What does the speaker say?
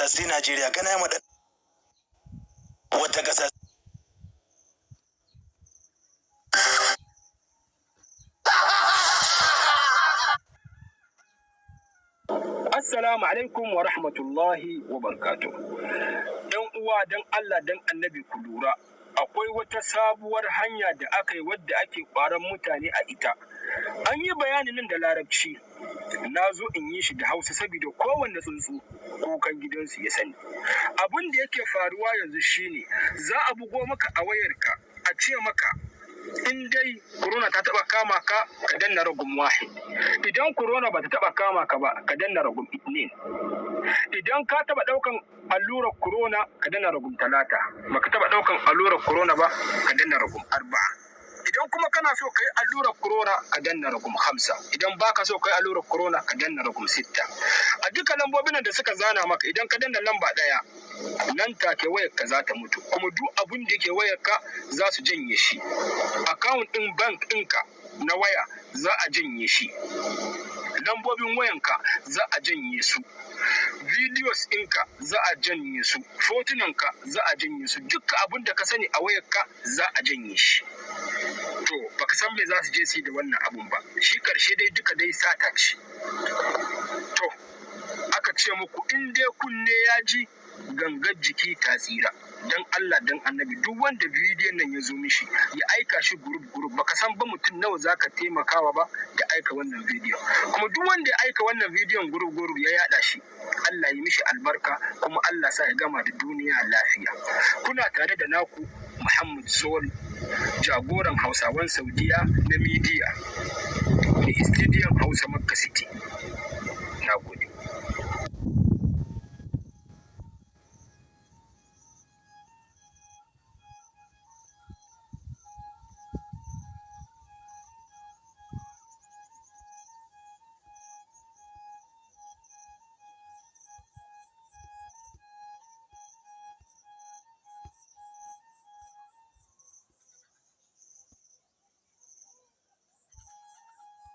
ƙasa sai Najeriya, kana yi maɗan wata ƙasa. Assalamu alaikum wa rahmatullahi wa barakatuh. ‘Yan uwa dan Allah dan annabi ku lura, akwai wata sabuwar hanya da aka yi wadda ake ƙwaron mutane a ita. An yi bayanin nan da larabci, na zo in yi shi da Hausa saboda kowanne tsuntsu kukan gidansu ya sani. Abin da yake faruwa yanzu shine za a bugo maka a wayarka a ce maka in dai corona ta taba kama ka ka danna ragum wahid, idan corona ba ta taba kama ka ba ka danna ragum itnin, idan ka taba daukan allurar corona ka danna ragum talata, baka taba daukan allurar corona ba ka danna ragum arba'a, idan kuma kana so kai allurar corona ka danna ragum hamsa, idan baka so kai allurar corona ka danna ragum sitta. A duka lambobin da suka zana maka, idan ka danna lamba daya nan take wayar ka za ta mutu, kuma duk abin da yake wayar ka za su janye shi. Account din bank ɗinka na waya za a janye shi, lambobin wayanka za a janye su, videos ɗinka za a janye su, fotunanka za a janye su, duk abin da ka sani a wayarka za a janye shi. To baka san me za su je su yi da wannan abun ba, shi karshe dai duka dai sata ce. To aka ce muku in dai kunne ya ji gangar jiki ta tsira. Dan Allah dan annabi duk wanda bidiyon nan ya zo mishi ya aika shi group, baka san ba mutum nawa zaka taimakawa ba da aika wannan bidiyon. Kuma duk wanda ya aika wannan bidiyon group ya yada shi, Allah yi mishi albarka, kuma Allah sa ya gama da duniya lafiya. Kuna tare da naku Muhammad Sol, jagoran Hausawan Saudiya na media, da Studio Hausa Makka City.